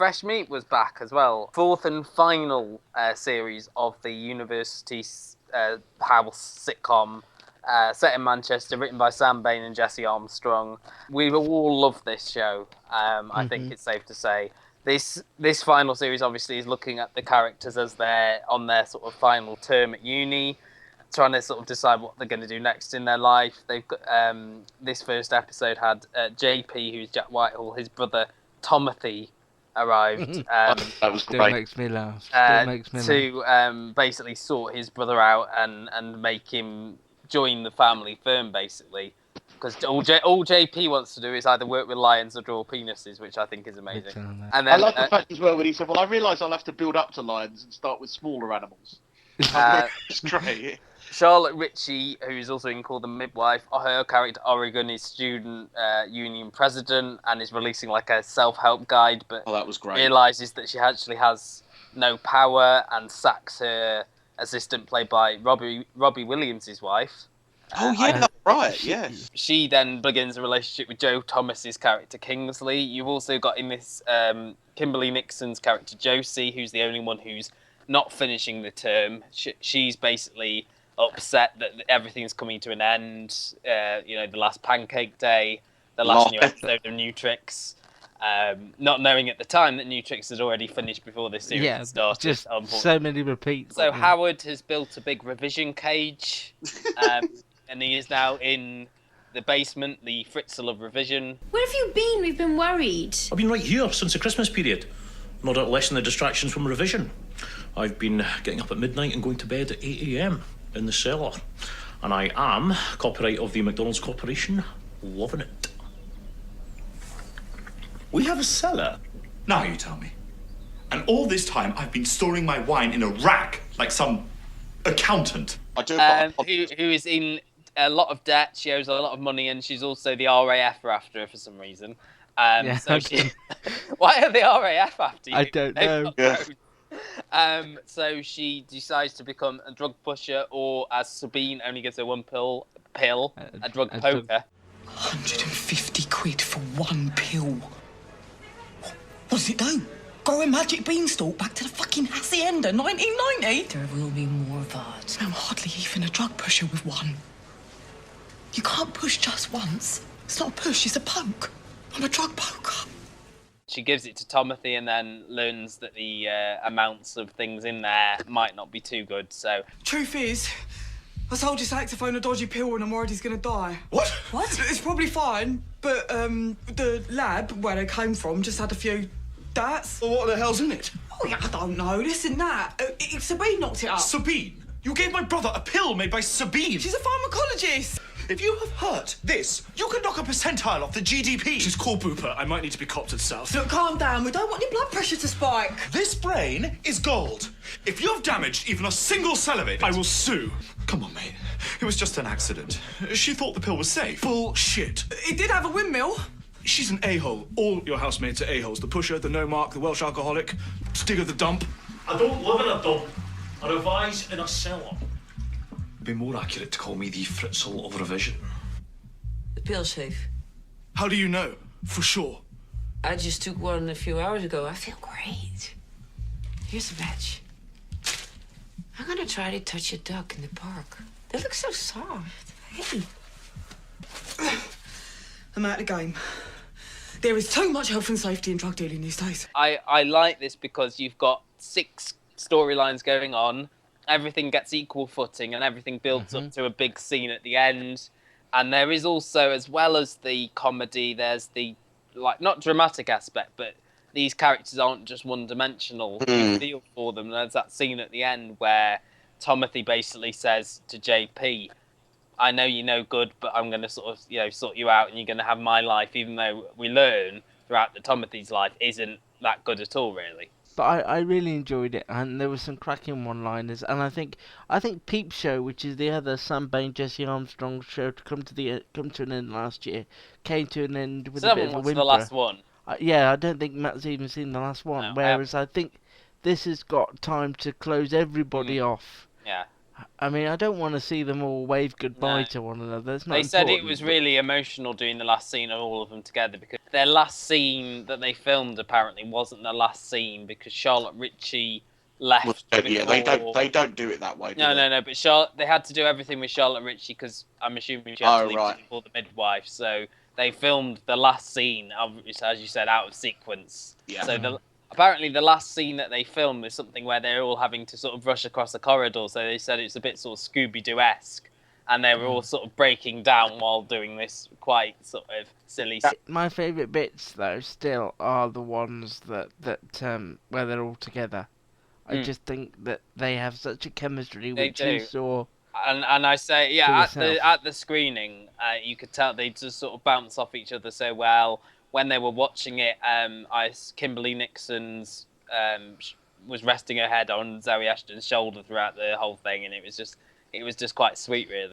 Fresh Meat was back as well. Fourth and final series of the University House sitcom. Set in Manchester, written by Sam Bain and Jesse Armstrong. We all love this show. I think it's safe to say. This final series obviously is looking at the characters as they're on their sort of final term at uni, trying to sort of decide what they're going to do next in their life. They've got this first episode had JP, who's Jack Whitehall, his brother Timothy arrived. That was Still great. makes me laugh. To basically sort his brother out and make him join the family firm, basically. Because all JP wants to do is either work with lions or draw penises, which I think is amazing. And then, I love the fact as well when he said, "Well, I realise I'll have to build up to lions and start with smaller animals." It's great. Charlotte Ritchie, who is also in Call the Midwife, her character Oregon is student union president and is releasing like a self-help guide, but that was great. realises that she actually has no power and sacks her assistant, played by Robbie Williams' wife. Oh yeah, that's right. Yes. She then begins a relationship with Joe Thomas's character Kingsley. You've also got in this Kimberly Nixon's character Josie, who's the only one who's not finishing the term. She's basically upset that everything's coming to an end. The last pancake day, the last new episode of New Tricks. Not knowing at the time that New Tricks had already finished before this series had started. Just so many repeats. So Howard has built a big revision cage, and he is now in the basement, the Fritzl of revision. Where have you been? We've been worried. I've been right here since the Christmas period. No doubt lessen the distractions from revision. I've been getting up at midnight and going to bed at 8 a.m. in the cellar. And I am copyright of the McDonald's Corporation. Loving it. We have a cellar? Now you tell me. And all this time I've been storing my wine in a rack like some accountant. I do. Who is in a lot of debt. She owes a lot of money, and she's also the RAF are after her for some reason. Why are the RAF after you? I don't know. So she decides to become a drug pusher, or as Sabine only gives her one pill, a drug poker. 150 quid for one pill. What does it do? Go a magic beanstalk back to the fucking Hacienda 1990? There will be more VODs. I'm hardly even a drug pusher with one. You can't push just once. It's not a push, it's a poke. I'm a drug poker. She gives it to Timothy and then learns that the amounts of things in there might not be too good, so... Truth is, I sold your saxophone a dodgy pill and I'm worried he's gonna die. What? It's probably fine, but the lab where they came from just had a few darts. Well, what the hell's in it? Oh, yeah, I don't know. Listen, that. Sabine knocked it up. Sabine? You gave my brother a pill made by Sabine. She's a pharmacologist. If you have hurt this, you could knock a percentile off the GDP. She's called Booper. I might need to be copped to the south. Look, calm down. We don't want your blood pressure to spike. This brain is gold. If you have damaged even a single cell of it, I will sue. Come on, mate. It was just an accident. She thought the pill was safe. Bullshit. It did have a windmill. She's an a-hole. All your housemates are a-holes. The pusher, the no-mark, the Welsh alcoholic, Stigger the dump. I don't live in a dump. I revise in a cellar. It'd be more accurate to call me the Fritzl of revision. The pill's safe. How do you know? For sure. I just took one a few hours ago. I feel great. Here's a match. I'm gonna try to touch a duck in the park. They look so soft. Hey. I'm out of the game. There is too much health and safety in drug dealing these days. I like this because you've got 6 storylines going on. Everything gets equal footing and everything builds up to a big scene at the end. And there is also, as well as the comedy, there's the, not dramatic aspect, but these characters aren't just one-dimensional. You feel for them. There's that scene at the end where Timothy basically says to JP, I know you're no good, but I'm going to sort you out and you're going to have my life, even though we learn throughout that Timothy's life isn't that good at all, really. But I really enjoyed it, and there were some cracking one-liners, and I think Peep Show, which is the other Sam Bain, Jesse Armstrong show to come to an end last year, came to an end with a bit of a whimper. The last one. I don't think Matt's even seen the last one. No, whereas I think this has got time to close everybody off. Yeah. I mean, I don't want to see them all wave goodbye No. to one another. It's not They said it important, was but- really emotional doing the last scene of all of them together because their last scene that they filmed apparently wasn't the last scene because Charlotte Ritchie left. Yeah, they before- don't do it that way. Do No, they? no, but they had to do everything with Charlotte Ritchie because I'm assuming she had to Oh, leave right. before the midwife. So they filmed the last scene, as you said, out of sequence. Yeah. So apparently the last scene that they filmed was something where they're all having to sort of rush across a corridor. So they said it's a bit sort of Scooby-Doo-esque. And they were all sort of breaking down while doing this quite sort of silly scene. My favourite bits, though, still are the ones that where they're all together. I just think that they have such a chemistry, They which you do. saw. And I say, For yeah, yourself. at the screening, you could tell they just sort of bounce off each other so well. When they were watching it, Kimberly Nixon's was resting her head on Zoe Ashton's shoulder throughout the whole thing, and it was just quite sweet, really.